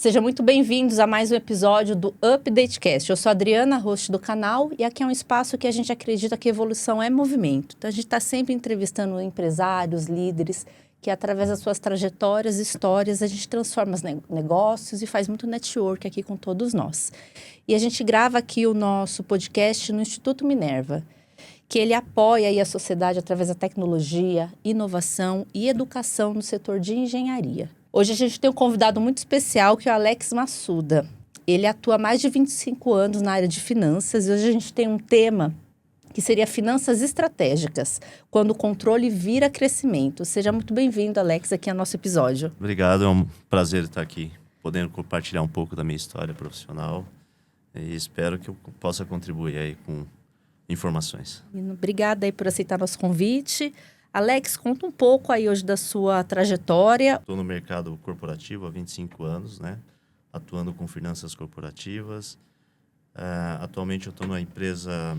Sejam muito bem-vindos a mais um episódio do UpdateCast. Eu sou a Adriana, host do canal, e aqui é um espaço que a gente acredita que evolução é movimento. Então, a gente está sempre entrevistando empresários, líderes, que através das suas trajetórias, histórias, a gente transforma os negócios e faz muito network aqui com todos nós. E a gente grava aqui o nosso podcast no Instituto Minerva, que ele apoia aí a sociedade através da tecnologia, inovação e educação no setor de engenharia. Hoje a gente tem um convidado muito especial, que é o Alex Massuda. Ele atua há mais de 25 anos na área de finanças e hoje a gente tem um tema que seria finanças estratégicas, quando o controle vira crescimento. Seja muito bem-vindo, Alex, aqui ao nosso episódio. Obrigado, é um prazer estar aqui, podendo compartilhar um pouco da minha história profissional e espero que eu possa contribuir aí com informações. Obrigada aí por aceitar nosso convite. Alex, conta um pouco aí hoje da sua trajetória. Estou no mercado corporativo há 25 anos, né? Atuando com finanças corporativas. Atualmente eu estou numa empresa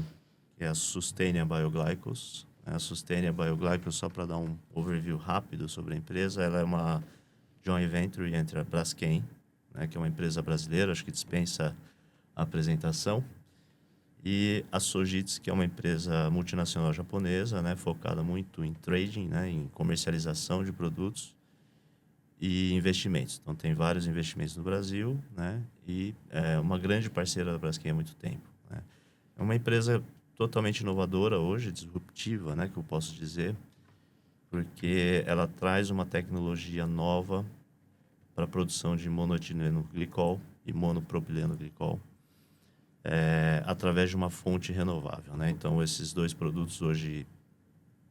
que é a Sustainea Bioglycos. A Sustainea Bioglycos, só para dar um overview rápido sobre a empresa, ela é uma joint venture entre a Braskem, né, que é uma empresa brasileira, acho que dispensa a apresentação, e a Sojitz, que é uma empresa multinacional japonesa, né, focada muito em trading, né, em comercialização de produtos e investimentos. Então, tem vários investimentos no Brasil, né, e é uma grande parceira da Braskem há muito tempo, né. É uma empresa totalmente inovadora hoje, disruptiva, né, que eu posso dizer, porque ela traz uma tecnologia nova para a produção de monoetileno glicol e monopropileno glicol, através de uma fonte renovável, né? Então, esses dois produtos hoje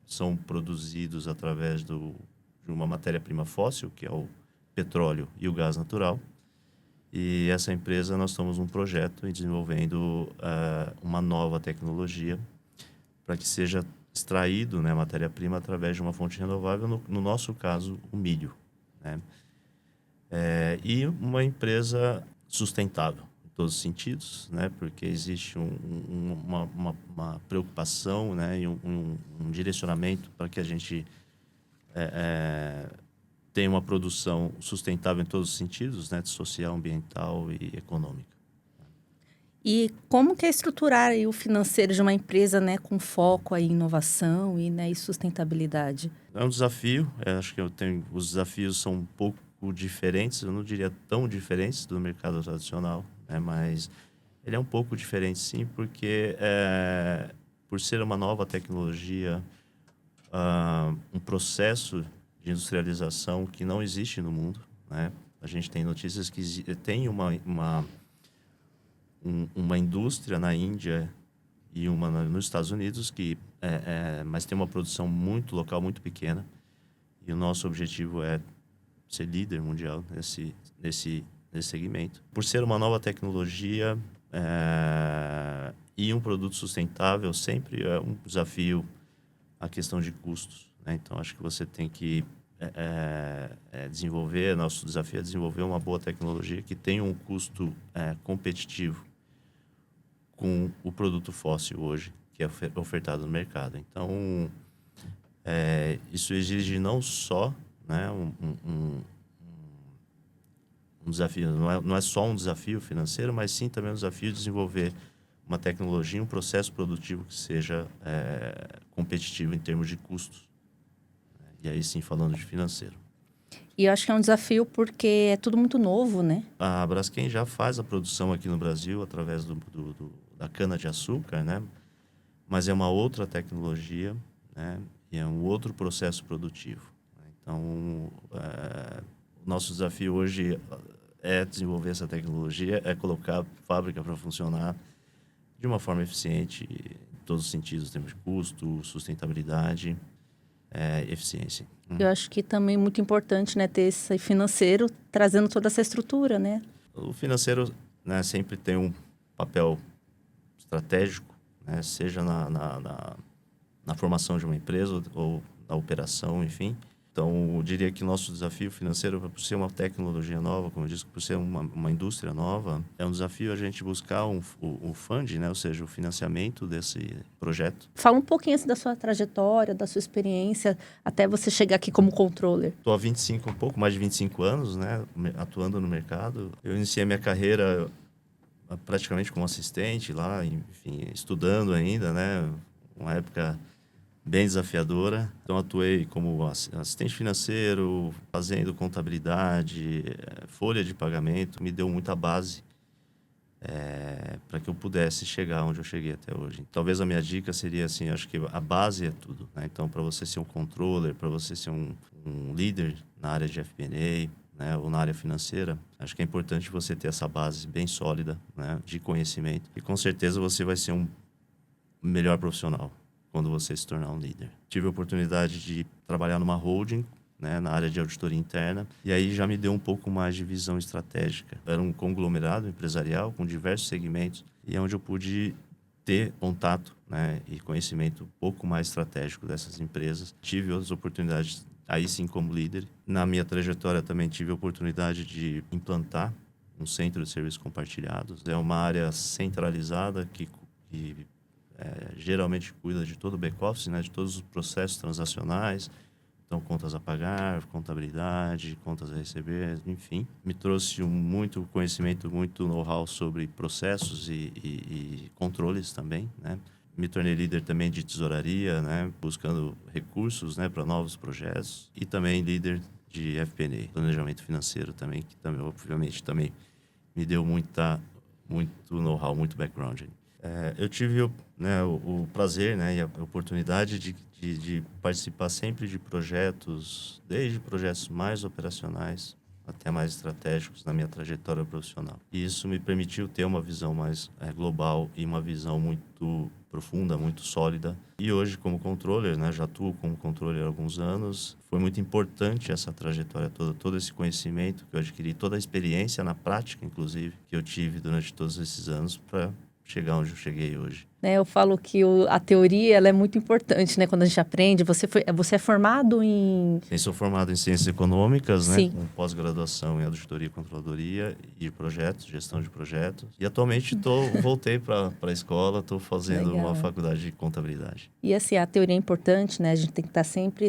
são produzidos através de uma matéria-prima fóssil, que é o petróleo e o gás natural. E essa empresa, nós estamos num projeto desenvolvendo uma nova tecnologia para que seja extraído, né, a matéria-prima através de uma fonte renovável, no nosso caso, o milho, né? E uma empresa sustentável em todos os sentidos, né? Porque existe uma preocupação, né? E um direcionamento para que a gente tenha uma produção sustentável em todos os sentidos, né? Social, ambiental e econômica. E como que é estruturar aí o financeiro de uma empresa, né, com foco aí em inovação e, né, e sustentabilidade? É um desafio, acho que os desafios são um pouco diferentes, eu não diria tão diferentes do mercado tradicional, né? Mas ele é um pouco diferente, sim, porque por ser uma nova tecnologia, um processo de industrialização que não existe no mundo, né? A gente tem notícias que tem uma indústria na Índia e uma nos Estados Unidos, mas tem uma produção muito local, muito pequena. E o nosso objetivo é ser líder mundial nesse segmento. Por ser uma nova tecnologia e um produto sustentável, sempre é um desafio a questão de custos, né? Então, acho que você tem que desenvolver, nosso desafio é desenvolver uma boa tecnologia que tenha um custo competitivo com o produto fóssil hoje, que é ofertado no mercado. Então, isso exige não só, né, um desafio, não é só um desafio financeiro, mas sim também um desafio de desenvolver uma tecnologia, um processo produtivo que seja competitivo em termos de custos. E aí sim, falando de financeiro. E eu acho que é um desafio porque é tudo muito novo, né? A Braskem já faz a produção aqui no Brasil através da cana-de-açúcar, né? Mas é uma outra tecnologia, né? E é um outro processo produtivo. Então, o nosso desafio hoje é desenvolver essa tecnologia, é colocar a fábrica para funcionar de uma forma eficiente, em todos os sentidos, em termos de custo, sustentabilidade, eficiência. Eu acho que também é muito importante, né, ter esse financeiro trazendo toda essa estrutura, né? O financeiro, né, sempre tem um papel estratégico, né, seja na formação de uma empresa ou na operação, enfim. Então, eu diria que o nosso desafio financeiro, por ser uma tecnologia nova, como eu disse, por ser uma indústria nova, é um desafio a gente buscar o funding, né? Ou seja, o financiamento desse projeto. Fala um pouquinho assim, da sua trajetória, da sua experiência, até você chegar aqui como controller. Estou há um pouco mais de 25 anos, né? Atuando no mercado. Eu iniciei minha carreira praticamente como assistente lá, enfim, estudando ainda, né? Uma época bem desafiadora. Então, atuei como assistente financeiro, fazendo contabilidade, folha de pagamento. Me deu muita base para que eu pudesse chegar onde eu cheguei até hoje. Talvez a minha dica seria assim, acho que a base é tudo, né? Então, para você ser um controller, para você ser um líder na área de FP&A, né, ou na área financeira, acho que é importante você ter essa base bem sólida, né, de conhecimento. E com certeza você vai ser um melhor profissional quando você se tornar um líder. Tive a oportunidade de trabalhar numa holding, né, na área de auditoria interna, e aí já me deu um pouco mais de visão estratégica. Era um conglomerado empresarial com diversos segmentos, e é onde eu pude ter contato, né, e conhecimento um pouco mais estratégico dessas empresas. Tive outras oportunidades, aí sim como líder. Na minha trajetória também tive a oportunidade de implantar um centro de serviços compartilhados. É uma área centralizada que geralmente cuida de todo o back-office, né, de todos os processos transacionais. Então, contas a pagar, contabilidade, contas a receber, enfim. Me trouxe muito conhecimento, muito know-how sobre processos e controles também, né? Me tornei líder também de tesouraria, né? Buscando recursos, né, para novos projetos. E também líder de FP&A, planejamento financeiro também, que também, obviamente, também me deu muito know-how, muito background. Eu tive o prazer, né, e a oportunidade de participar sempre de projetos, desde projetos mais operacionais até mais estratégicos na minha trajetória profissional. E isso me permitiu ter uma visão mais global e uma visão muito profunda, muito sólida. E hoje, como controller, né, já atuo como controller há alguns anos. Foi muito importante essa trajetória toda, todo esse conhecimento que eu adquiri, toda a experiência na prática, inclusive, que eu tive durante todos esses anos para chegar onde eu cheguei hoje. Eu falo que a teoria ela é muito importante, né? Quando a gente aprende. Você é formado em... Sim, sou formado em Ciências Econômicas, né? Sim. Com pós-graduação em Auditoria e Controladoria e projetos, gestão de projetos. E atualmente voltei para a escola, estou fazendo Legal. uma faculdade de contabilidade. E assim, a teoria é importante, né? A gente tem que estar sempre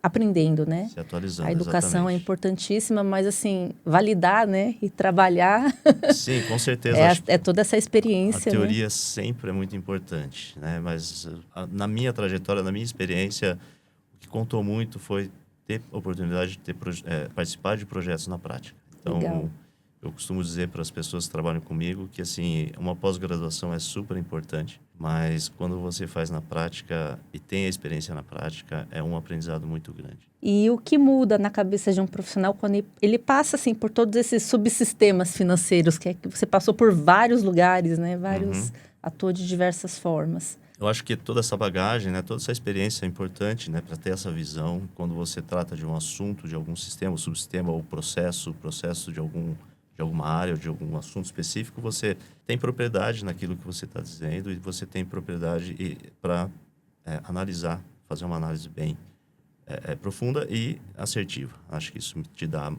aprendendo, né? Se atualizando, A educação exatamente. é importantíssima, mas assim, validar, né? E trabalhar... Sim, com certeza. É toda essa experiência, a teoria né? sempre é muito importante, né? Mas na minha trajetória, na minha experiência, o que contou muito foi ter oportunidade de participar de projetos na prática. Então, Legal. eu costumo dizer para as pessoas que trabalham comigo que, assim, uma pós-graduação é super importante, mas quando você faz na prática e tem a experiência na prática, é um aprendizado muito grande. E o que muda na cabeça de um profissional quando ele passa, assim, por todos esses subsistemas financeiros, que você passou por vários lugares, né? Atuou de diversas formas. Eu acho que toda essa bagagem, né, toda essa experiência é importante, né, para ter essa visão quando você trata de um assunto, de algum sistema, subsistema ou processo de alguma área ou de algum assunto específico, você tem propriedade naquilo que você está dizendo e você tem propriedade para analisar, fazer uma análise bem profunda e assertiva. Acho que isso te dá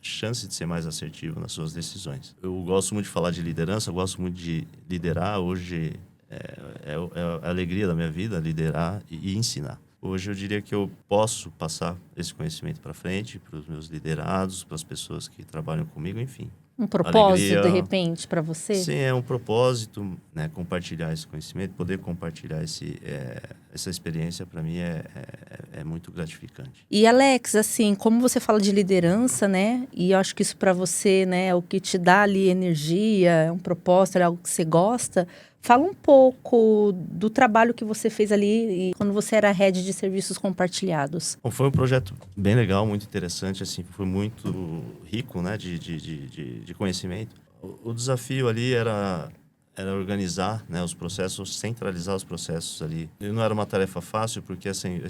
chance de ser mais assertivo nas suas decisões. Eu gosto muito de falar de liderança, eu gosto muito de liderar. Hoje é a alegria da minha vida, liderar e ensinar. Hoje eu diria que eu posso passar esse conhecimento para frente, para os meus liderados, para as pessoas que trabalham comigo, enfim. Um propósito, Alegria, de repente, para você? Sim, é um propósito, né? Compartilhar esse conhecimento, poder compartilhar essa experiência, para mim, é muito gratificante. E, Alex, assim, como você fala de liderança, né? E eu acho que isso para você, né, é o que te dá ali energia, é um propósito, é algo que você gosta. Fala um pouco do trabalho que você fez ali quando você era head de serviços compartilhados. Bom, foi um projeto bem legal, muito interessante, assim, foi muito rico, né, de conhecimento. O desafio ali era organizar, né, os processos, centralizar os processos ali. E não era uma tarefa fácil, porque assim,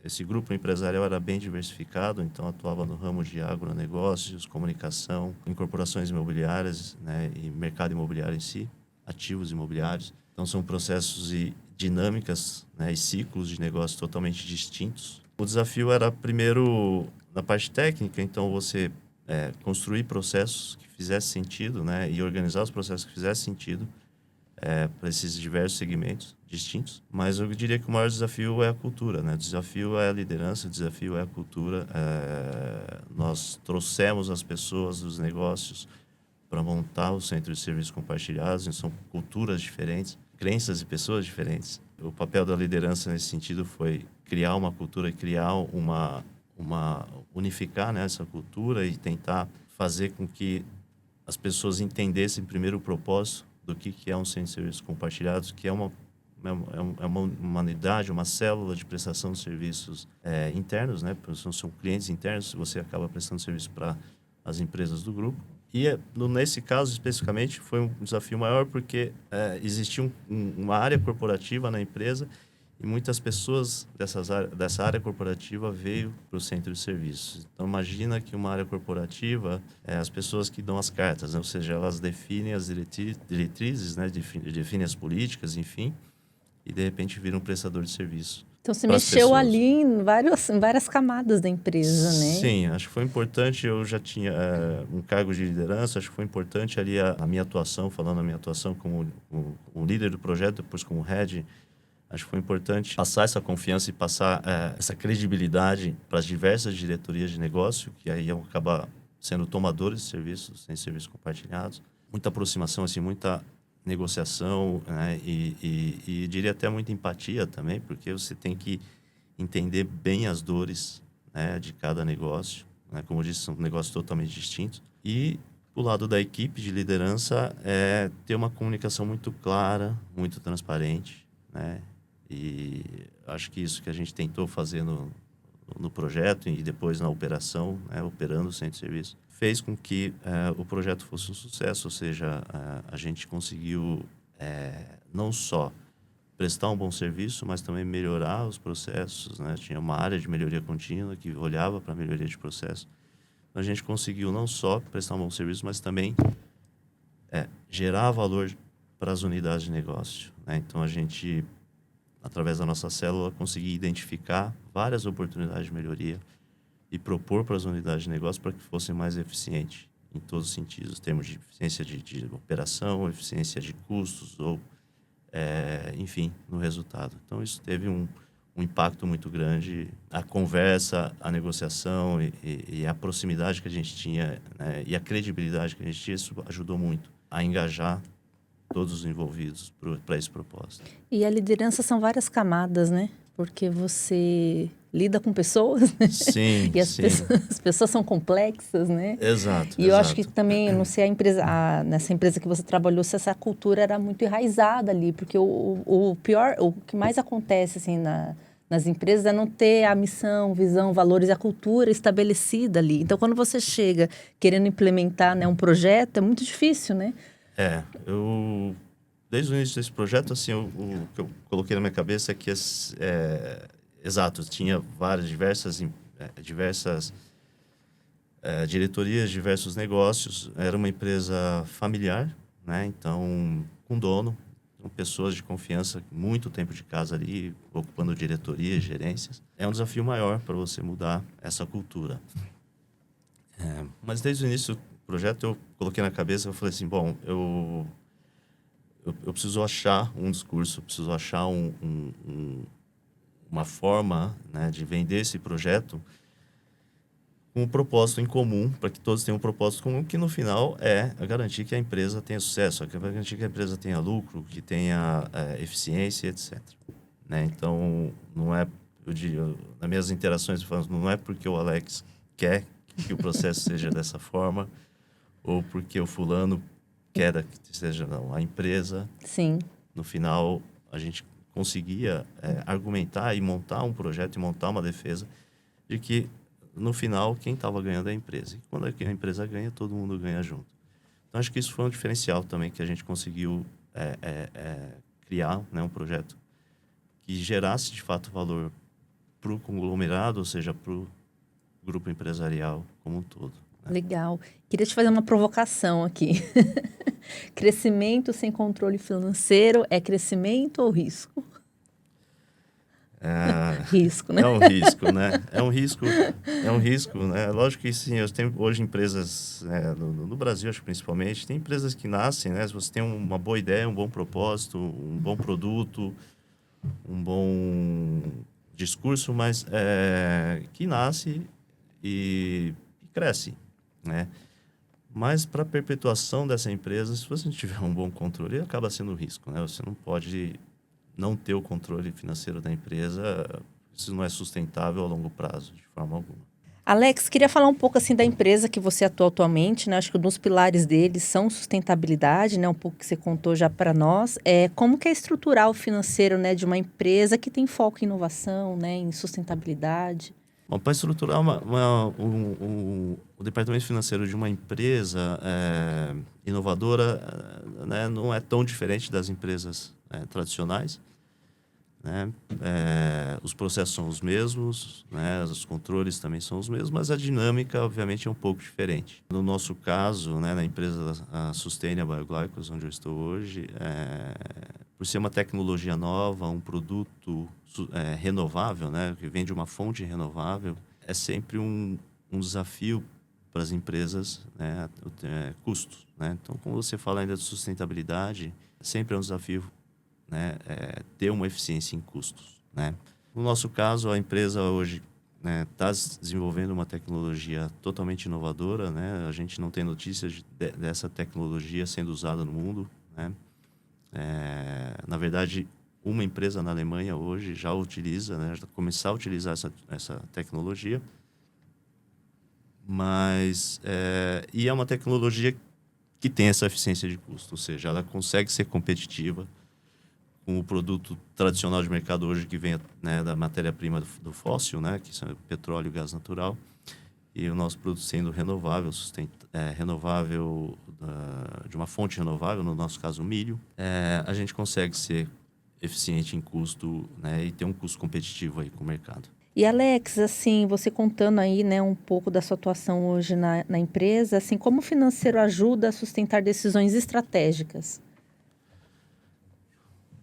esse grupo empresarial era bem diversificado, então atuava no ramo de agronegócios, comunicação, incorporações imobiliárias, né, e mercado imobiliário em si, ativos imobiliários. Então são processos e dinâmicas, né, e ciclos de negócio totalmente distintos. O desafio era, primeiro, na parte técnica, então você construir processos que fizessem sentido, né? E organizar os processos que fizessem sentido para esses diversos segmentos distintos. Mas eu diria que o maior desafio é a cultura, né? O desafio é a liderança, o desafio é a cultura. Nós trouxemos as pessoas dos negócios para montar o centro de serviços compartilhados, são culturas diferentes, crenças e pessoas diferentes. O papel da liderança nesse sentido foi criar uma cultura, criar unificar, né, essa cultura e tentar fazer com que as pessoas entendessem primeiro o propósito do que é um centro de serviços compartilhados, que é uma unidade, uma célula de prestação de serviços internos, né? São clientes internos, você acaba prestando serviço para as empresas do grupo. E nesse caso, especificamente, foi um desafio maior porque existia uma área corporativa na empresa e muitas pessoas dessa área corporativa veio para o centro de serviços. Então, imagina que uma área corporativa as pessoas que dão as cartas, né? Ou seja, elas definem as diretrizes, né? Definem as políticas, enfim, e de repente vira um prestador de serviço. Então, você mexeu ali em várias camadas da empresa, né? Sim, acho que foi importante. Eu já tinha um cargo de liderança, acho que foi importante ali a minha atuação, falando a minha atuação como o líder do projeto, depois como head. Acho que foi importante passar essa confiança e passar essa credibilidade para as diversas diretorias de negócio, que aí iam acabar sendo tomadores de serviços, sem serviços compartilhados. Muita aproximação, assim, muita negociação, né? E diria até muita empatia também, porque você tem que entender bem as dores, né, de cada negócio, né? Como eu disse, são negócios totalmente distintos. E o lado da equipe de liderança é ter uma comunicação muito clara, muito transparente, né? E acho que isso que a gente tentou fazer no projeto e depois na operação, né, operando o centro de serviço, fez com que o projeto fosse um sucesso. Ou seja, a gente conseguiu não só prestar um bom serviço, mas também melhorar os processos, né? Tinha uma área de melhoria contínua que olhava para a melhoria de processo. Então, a gente conseguiu não só prestar um bom serviço, mas também gerar valor para as unidades de negócio, né? Então, a gente, através da nossa célula, conseguia identificar várias oportunidades de melhoria e propor para as unidades de negócio para que fossem mais eficientes em todos os sentidos, em termos de eficiência de operação, eficiência de custos ou enfim, no resultado. Então, isso teve um impacto muito grande. A conversa, a negociação e a proximidade que a gente tinha, né, e a credibilidade que a gente tinha, isso ajudou muito a engajar todos os envolvidos para esse propósito. E a liderança são várias camadas, né? Porque você lida com pessoas, né? Sim, e sim. As pessoas são complexas, né? Exato. E eu acho que também, não sei, nessa empresa que você trabalhou, se essa cultura era muito enraizada ali, porque o que mais acontece, assim, nas empresas é não ter a missão, visão, valores e a cultura estabelecida ali. Então, quando você chega querendo implementar, né, um projeto, é muito difícil, né? Desde o início desse projeto, assim, o que eu coloquei na minha cabeça é que, exato, tinha diversas diretorias, diversos negócios. Era uma empresa familiar, né? Então, com dono, com pessoas de confiança, muito tempo de casa ali, ocupando diretorias, gerências. É um desafio maior para você mudar essa cultura. Mas desde o início do projeto, eu coloquei na cabeça, eu falei assim, bom, eu preciso achar um discurso, eu preciso achar uma forma, né, de vender esse projeto com um propósito em comum, para que todos tenham um propósito comum, que no final é garantir que a empresa tenha sucesso, garantir que a empresa tenha lucro, que tenha eficiência, etc. Né? Então, não é, eu digo, nas minhas interações, eu falo, não é porque o Alex quer que o processo seja dessa forma, ou porque o fulano quer que seja, não. A empresa, sim, no final, a gente conseguia argumentar e montar um projeto e montar uma defesa de que, no final, quem estava ganhando é a empresa. E quando a empresa ganha, todo mundo ganha junto. Então, acho que isso foi um diferencial também, que a gente conseguiu criar, né, um projeto que gerasse, de fato, valor para o conglomerado, ou seja, para o grupo empresarial como um todo. Né? Legal. Queria te fazer uma provocação aqui. Crescimento sem controle financeiro é crescimento ou risco? Risco, né? É um risco, né? É um risco, né? Lógico que sim, eu tenho hoje empresas, no Brasil, acho que principalmente, tem empresas que nascem, né? Se você tem uma boa ideia, um bom propósito, um bom produto, um bom discurso, mas que nasce e cresce, né? Mas para a perpetuação dessa empresa, se você não tiver um bom controle, acaba sendo um risco, né? Você não pode não ter o controle financeiro da empresa, isso não é sustentável a longo prazo, de forma alguma. Alex, queria falar um pouco assim da empresa que você atua atualmente, né? Acho que um dos pilares deles são sustentabilidade, né? Um pouco que você contou já para nós. Como que é estruturar o financeiro, né, de uma empresa que tem foco em inovação, né, em sustentabilidade? Bom, para estruturar o departamento financeiro de uma empresa inovadora, né, não é tão diferente das empresas tradicionais, né? Os processos são os mesmos, né? Os controles também são os mesmos, mas a dinâmica, obviamente, é um pouco diferente. No nosso caso, né, na empresa a Sustainia Bioglycos, onde eu estou hoje, por ser uma tecnologia nova, um produto renovável, né, que vem de uma fonte renovável, é sempre um desafio para as empresas, né, custos, né? Então, como você fala ainda de sustentabilidade, sempre é um desafio, né, ter uma eficiência em custos, né? No nosso caso, a empresa hoje está desenvolvendo uma tecnologia totalmente inovadora, né? A gente não tem notícias dessa tecnologia sendo usada no mundo, né? Na verdade, uma empresa na Alemanha hoje já utiliza, né, já começar a utilizar essa tecnologia, mas e é uma tecnologia que tem essa eficiência de custo, ou seja, ela consegue ser competitiva com o produto tradicional de mercado hoje que vem, né, da matéria-prima do fóssil, né, que são petróleo e gás natural, e o nosso produto sendo renovável, renovável de uma fonte renovável, no nosso caso o milho, a gente consegue ser eficiente em custo, né, e ter um custo competitivo aí com o mercado. E Alex, assim, você contando aí, né, um pouco da sua atuação hoje na empresa, assim, como o financeiro ajuda a sustentar decisões estratégicas?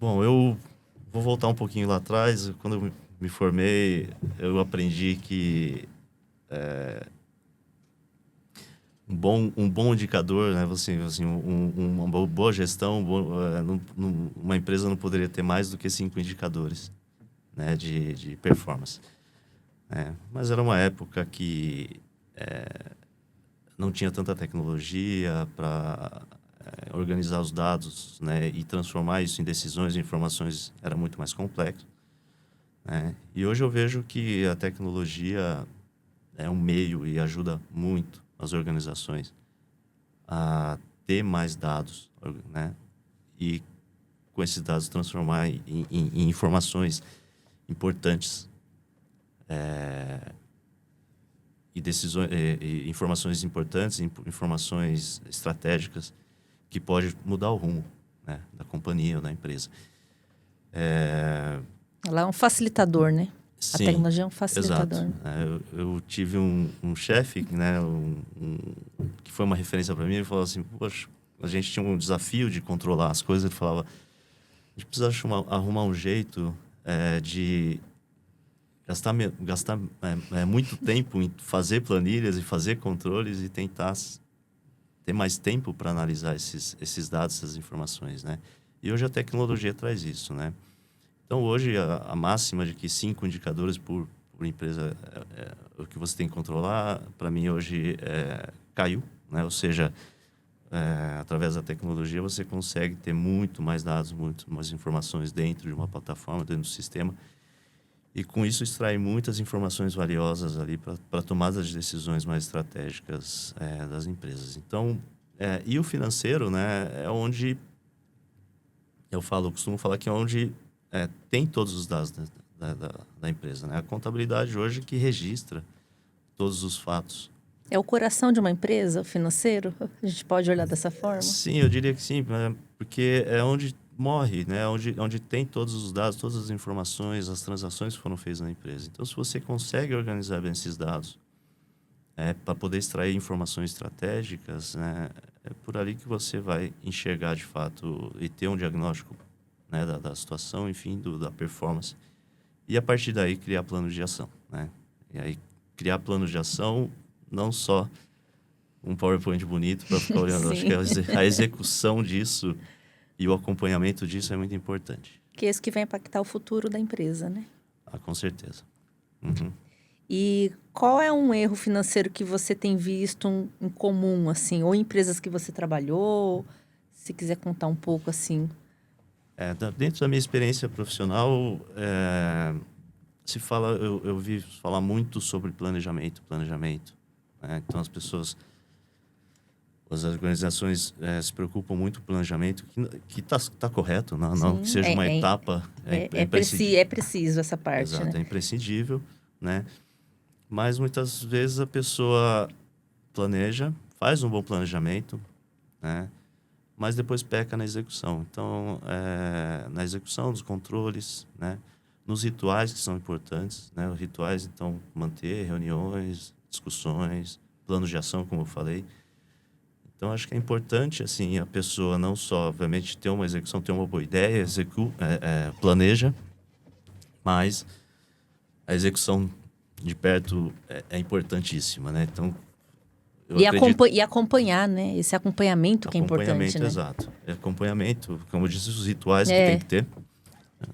Bom, eu vou voltar um pouquinho lá atrás. Quando eu me formei, eu aprendi que um bom indicador, né? Assim, uma boa gestão, uma empresa não poderia ter mais do que 5 indicadores, né, de performance. Mas era uma época que não tinha tanta tecnologia para organizar os dados, né, e transformar isso em decisões e informações era muito mais complexo, né? E hoje eu vejo que a tecnologia é um meio e ajuda muito as organizações a ter mais dados, né? E com esses dados transformar em informações importantes e decisões, informações importantes, informações estratégicas que pode mudar o rumo, né, da companhia ou da empresa. Ela é um facilitador, né? A Sim, tecnologia é um facilitador. exato. Eu tive um chefe, né, que foi uma referência para mim. Ele falou assim: poxa, a gente tinha um desafio de controlar as coisas. Ele falava: a gente precisa arrumar um jeito de gastar muito tempo em fazer planilhas e fazer controles e tentar ter mais tempo para analisar esses dados, essas informações, né? E hoje a tecnologia traz isso, né? Então, hoje, a máxima de que 5 indicadores por empresa o que você tem que controlar, para mim, hoje caiu, né? Ou seja, através da tecnologia, você consegue ter muito mais dados, muito mais informações dentro de uma plataforma, dentro do sistema. E, com isso, extrai muitas informações valiosas ali para tomada de decisões mais estratégicas das empresas. Então, e o financeiro, né, é onde eu costumo falar que é onde tem todos os dados da empresa, né? A contabilidade hoje que registra todos os fatos. É o coração de uma empresa, o financeiro? A gente pode olhar dessa forma? Sim, eu diria que sim, porque é onde morre, né? Onde tem todos os dados, todas as informações, as transações que foram feitas na empresa. Então, se você consegue organizar bem esses dados para poder extrair informações estratégicas, né, é por ali que você vai enxergar de fato e ter um diagnóstico, né, da situação, enfim, da performance. E a partir daí criar planos de ação, né? E aí criar planos de ação, não só um PowerPoint bonito para ficar olhando. Acho que a execução disso e o acompanhamento disso é muito importante. Que é isso que vai impactar o futuro da empresa, né? Ah, com certeza. Uhum. E qual é um erro financeiro que você tem visto em comum, assim? Ou empresas que você trabalhou? Se quiser contar um pouco, assim. Dentro da minha experiência profissional, eu vi falar muito sobre planejamento. Né? Então, as organizações se preocupam muito com o planejamento, que tá correto, não que seja uma etapa... É preciso essa parte, Exato, né? é imprescindível, né? Mas muitas vezes a pessoa planeja, faz um bom planejamento, né? Mas depois peca na execução. Então, na execução dos controles, né? Nos rituais que são importantes, né? Os rituais, então, manter reuniões, discussões, planos de ação, como eu falei. Então, acho que é importante, assim, a pessoa não só, obviamente, ter uma execução, ter uma boa ideia, planeja, mas a execução de perto é importantíssima, né? Então, E acompanhar, né? Esse acompanhamento que é importante, né? Exato. Acompanhamento, como eu disse, os rituais que tem que ter.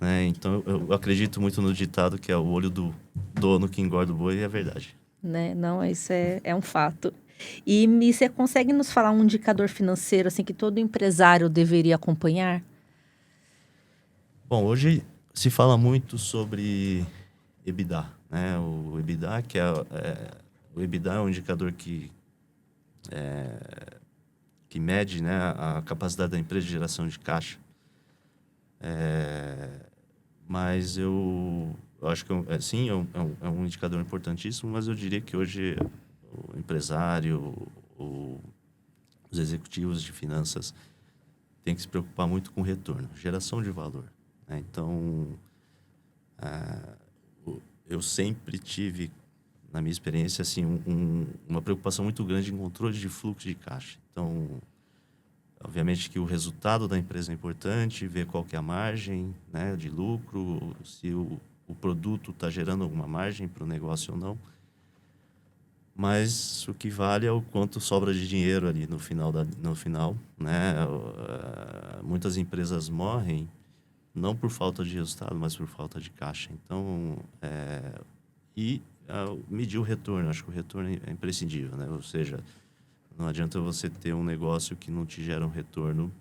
Né? Então, eu acredito muito no ditado que é o olho do dono que engorda o boi, e é verdade. Né? Não, isso é um fato. E você consegue nos falar um indicador financeiro, assim, que todo empresário deveria acompanhar? Bom, hoje se fala muito sobre EBITDA, né? O EBITDA, o EBITDA é um indicador que mede, né, a capacidade da empresa de geração de caixa. Mas eu acho que sim, é um indicador importantíssimo, mas eu diria que hoje o empresário, os executivos de finanças têm que se preocupar muito com retorno, geração de valor, né? Então, eu sempre tive, na minha experiência, assim, uma preocupação muito grande em controle de fluxo de caixa. Então, obviamente que o resultado da empresa é importante, ver qual que é a margem, né, de lucro, se o produto está gerando alguma margem para o negócio ou não. Mas o que vale é o quanto sobra de dinheiro ali no final, né? Muitas empresas morrem não por falta de resultado, mas por falta de caixa. Então, medir o retorno, acho que o retorno é imprescindível, né? Ou seja, não adianta você ter um negócio que não te gera um retorno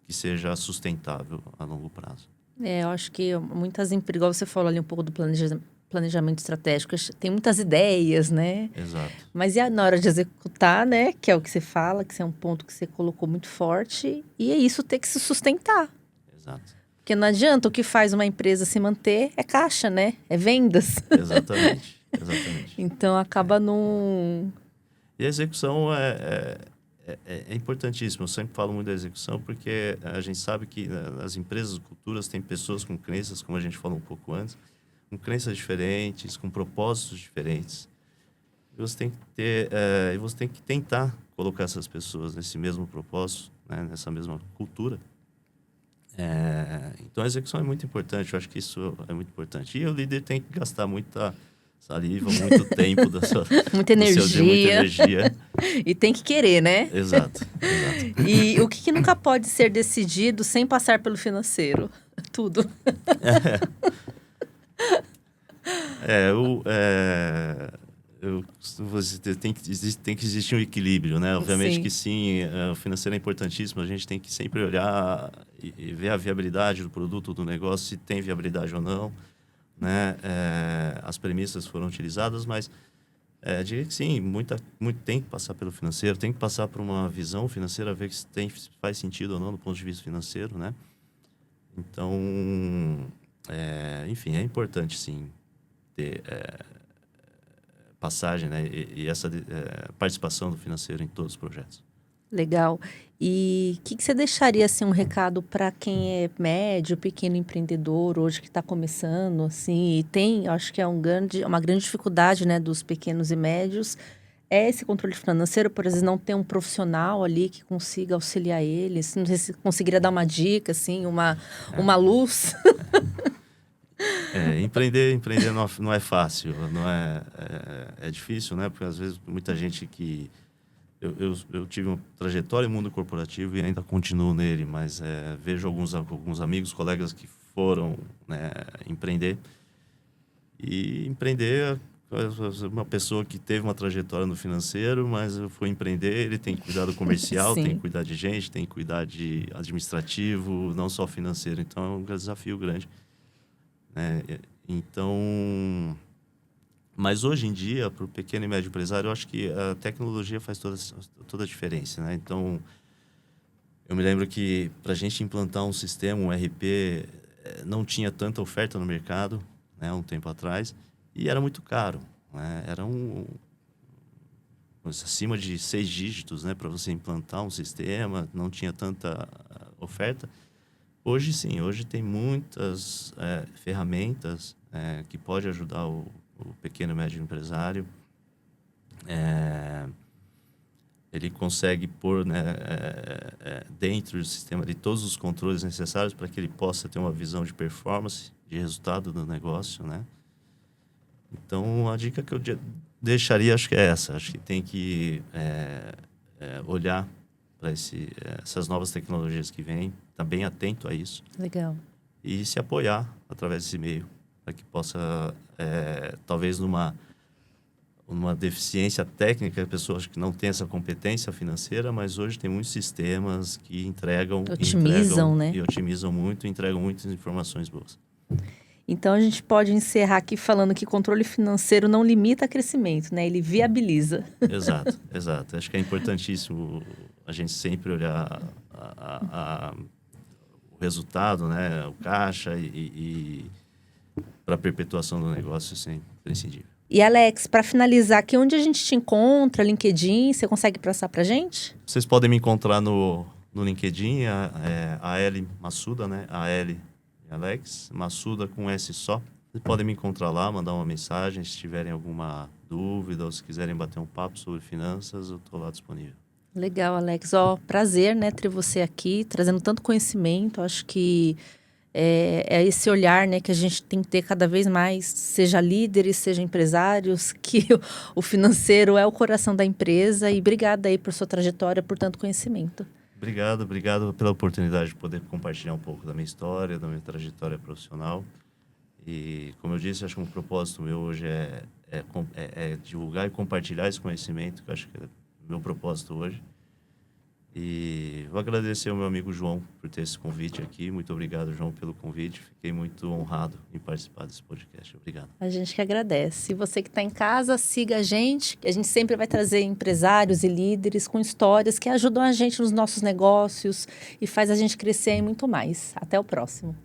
que seja sustentável a longo prazo. Eu acho que muitas empresas, igual você falou ali um pouco do planejamento estratégico, tem muitas ideias, né? Exato. Mas e na hora de executar, né? Que é o que você fala, que é um ponto que você colocou muito forte, e é isso ter que se sustentar. Exato. Porque não adianta, o que faz uma empresa se manter é caixa, né? É vendas. Exatamente. Então, acaba num... E a execução é importantíssima. Eu sempre falo muito da execução porque a gente sabe que nas empresas, culturas, tem pessoas com crenças, como a gente falou um pouco antes, com crenças diferentes, com propósitos diferentes. E você tem que tentar colocar essas pessoas nesse mesmo propósito, né, nessa mesma cultura. Então, a execução é muito importante. Eu acho que isso é muito importante. E o líder tem que gastar muita saliva, muito tempo muita energia. Do seu dia, muita energia. E tem que querer, né? Exato. E o que nunca pode ser decidido sem passar pelo financeiro? Tudo. Tem que existir um equilíbrio, né? Obviamente Sim. que sim, o financeiro é importantíssimo. A gente tem que sempre olhar e ver a viabilidade do produto, do negócio, se tem viabilidade ou não, né? As premissas foram utilizadas, mas diria que sim, muito tem que passar pelo financeiro, tem que passar por uma visão financeira, ver se faz sentido ou não do ponto de vista financeiro, né? Então, enfim, é importante sim ter passagem, né? E essa participação do financeiro em todos os projetos. Legal. E o que você deixaria, assim, um recado para quem é médio, pequeno empreendedor, hoje que está começando, assim, e acho que é uma grande dificuldade, né, dos pequenos e médios, é esse controle financeiro, por exemplo, não ter um profissional ali que consiga auxiliar eles. Não sei se conseguiria dar uma dica, assim, uma luz. Empreender não é fácil, não é difícil, né? Porque às vezes muita gente que... Eu tive uma trajetória no mundo corporativo e ainda continuo nele, mas vejo alguns amigos, colegas que foram, né, empreender. E empreender, uma pessoa que teve uma trajetória no financeiro, mas foi empreender, ele tem que cuidar do comercial, tem que cuidar de gente, tem que cuidar de administrativo, não só financeiro. Então, é um desafio grande, né? Então... Mas hoje em dia, para o pequeno e médio empresário, eu acho que a tecnologia faz toda a diferença, né? Então, eu me lembro que para a gente implantar um sistema, um RP, não tinha tanta oferta no mercado, né, um tempo atrás, e era muito caro, né? Era acima de 6 dígitos, né, para você implantar um sistema, não tinha tanta oferta. Hoje sim, hoje tem muitas ferramentas que podem ajudar o pequeno e médio empresário. Ele consegue pôr, né, dentro do sistema de todos os controles necessários para que ele possa ter uma visão de performance, de resultado do negócio, né? Então, a dica que eu deixaria, acho que é essa. Acho que tem que olhar para essas novas tecnologias que vêm, estar bem atento a isso. Legal. E se apoiar através desse meio, para que possa, talvez numa deficiência técnica, a pessoa acha que não tem essa competência financeira, mas hoje tem muitos sistemas que otimizam, né? E otimizam muito, entregam muitas informações boas. Então, a gente pode encerrar aqui falando que controle financeiro não limita crescimento, né? Ele viabiliza. Exato. Acho que é importantíssimo a gente sempre olhar o resultado, né? O caixa e para a perpetuação do negócio, isso é imprescindível. E, Alex, para finalizar aqui, onde a gente te encontra? LinkedIn, você consegue passar para a gente? Vocês podem me encontrar no LinkedIn, A.L. Massuda, né? A.L. Alex, Massuda com S só. Vocês podem me encontrar lá, mandar uma mensagem, se tiverem alguma dúvida ou se quiserem bater um papo sobre finanças, eu estou lá disponível. Legal, Alex. Prazer, né, ter você aqui, trazendo tanto conhecimento. Acho que é esse olhar, né, que a gente tem que ter cada vez mais, seja líderes, seja empresários, que o financeiro é o coração da empresa. E obrigada aí por sua trajetória, por tanto conhecimento. Obrigado pela oportunidade de poder compartilhar um pouco da minha história, da minha trajetória profissional. E, como eu disse, acho que um propósito meu hoje é divulgar e compartilhar esse conhecimento, que eu acho que é o meu propósito hoje. E vou agradecer ao meu amigo João por ter esse convite aqui. Muito obrigado, João, pelo convite. Fiquei muito honrado em participar desse podcast. Obrigado. A gente que agradece. E você que está em casa, siga a gente. A gente sempre vai trazer empresários e líderes com histórias que ajudam a gente nos nossos negócios e faz a gente crescer muito mais. Até o próximo.